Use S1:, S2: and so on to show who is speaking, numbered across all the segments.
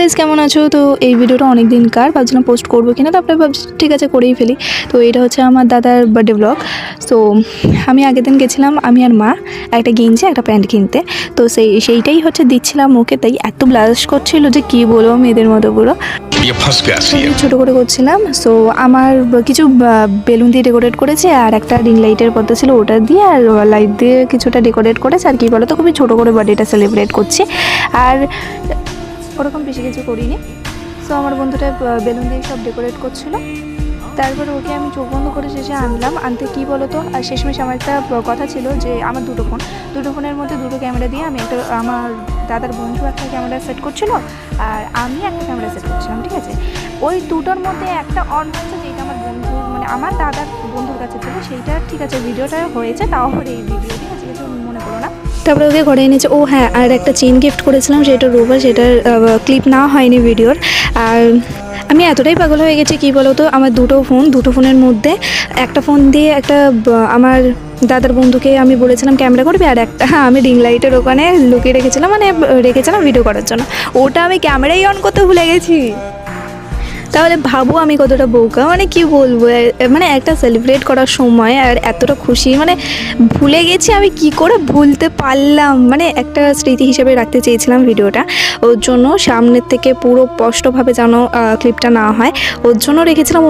S1: Guys, কেমন আছো? তো এই ভিডিওটা অনেক দিনকার, ভাবছিলাম পোস্ট করবো কিনা, তারপরে ভাবছি ঠিক আছে করেই ফেলি। তো এটা হচ্ছে আমার দাদার বার্থডে ব্লগ। তো আমি আগের দিন গেছিলাম, আমি আর মা একটা গেঞ্জি একটা প্যান্ট কিনতে। তো সেইটাই হচ্ছে দিচ্ছিলাম ওকে, তাই এত ব্লাশ করছিল যে কী বলবো, মেয়েদের মতো পুরো ছোটো করে করছিলাম। সো আমার কিছু বেলুন দিয়ে ডেকোরেট করেছে, আর একটা রিং লাইটের কথা ছিল ওটা দিয়ে, আর লাইট দিয়ে কিছুটা ডেকোরেট করেছে। আর কি বলো তো, খুবই ছোটো করে বার্থডেটা সেলিব্রেট করছি, আর ওরকম বেশি কিছু করিনি। সো আমার বন্ধুটা বেলুন দিয়ে সব ডেকোরেট করছিল। তারপরে ওকে আমি চোখ বন্ধ করে শেষে আনতে কী বলো তো, আর শেষমেশ আমার একটা কথা ছিল যে আমার দুটো ফোনের মধ্যে দুটো ক্যামেরা দিয়ে আমি একটা, আমার দাদার বন্ধু একটা ক্যামেরা সেট করছিল আর আমি একটা ক্যামেরা সেট করছিলাম, ঠিক আছে। ওই দুটোর মধ্যে একটা অন হয়েছে, যেটা আমার বন্ধু মানে আমার দাদার বন্ধুর কাছে ছিল, সেইটা ঠিক আছে ভিডিওটা হয়েছে, তাও এই ভিডিও, ঠিক আছে, কিছু মনে করো না। তারপরে ওকে ঘরে এনেছে। ও হ্যাঁ, আর একটা চেন গিফট করেছিলাম, সেটা রোববার, সেটার ক্লিপ না হয়নি ভিডিওর। আর আমি এতটাই পাগল হয়ে গেছি কী বলো তো, আমার দুটো ফোনের মধ্যে একটা ফোন দিয়ে একটা আমার দাদার বন্ধুকে আমি বলেছিলাম ক্যামেরা করবে, আর একটা আমি রিং লাইটের ওখানে লুকিয়ে রেখেছিলাম ভিডিও করার জন্য। ওটা আমি ক্যামেরাই অন করতে ভুলে গেছি। তাহলে ভাবো আমি কতটা বোকা, মানে কি বলবো, মানে একটা সেলিব্রেট করার সময় আর এতটা খুশি, মানে ভুলে গেছি। আমি কি করে ভুলতে পারলাম, মানে একটা স্মৃতি হিসেবে রাখতে চেয়েছিলাম ভিডিওটা, ওর জন্য সামনের থেকে পুরো স্পষ্টভাবে যেন ক্লিপটা না হয়, ওর জন্য রেখেছিলাম।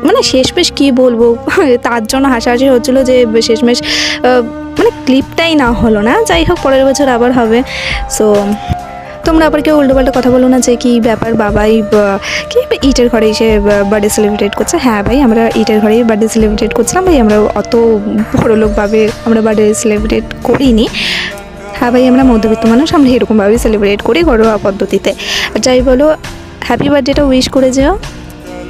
S1: মানে শেষমেশ কী বলবো, তার জন্য হাসাহাসি হচ্ছিলো যে শেষমেশ মানে ক্লিপটাই না হলো না। যাই হোক, পরের বছর আবার হবে। সো তোমরা আবার কেউ উল্টোপাল্টা কথা বলো না যে কী ব্যাপার, বাবাই কি ইটের ঘরে এসে বার্থডে সেলিব্রেট করছে। হ্যাঁ ভাই, আমরা ইটের ঘরেই বার্থডে সেলিব্রেট করছিলাম ভাই, আমরা অত বড়লোকভাবে আমরা বার্থডে সেলিব্রেট করিনি। হ্যাঁ ভাই, আমরা মধ্যবিত্ত মানুষ, আমরা এরকমভাবেই সেলিব্রেট করি ঘরোয়া পদ্ধতিতে। যাই বলো, হ্যাপি বার্থডেটা উইশ করে যেও।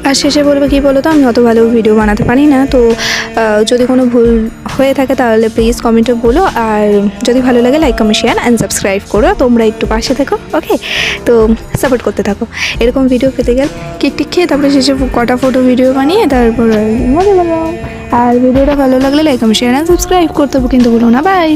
S1: আর শেষে বলবো কী বলো তো, আমি অত ভালো ভিডিও বানাতে পারি না, তো যদি কোনো ভুল হয়ে থাকে তাহলে প্লিজ কমেন্টে বলো। আর যদি ভালো লাগে like comment share and subscribe করো। তোমরা একটু পাশে থেকো, ওকে? তো সাপোর্ট করতে থাকো এরকম ভিডিও পেতে গেলে। কেক টেক খেয়ে তারপরে শেষে কটা ফটো ভিডিও বানিয়ে তারপর মজা করলাম। আর ভিডিওটা ভালো লাগলে like comment share and subscribe করতে কিন্তু ভুলো না। বাই।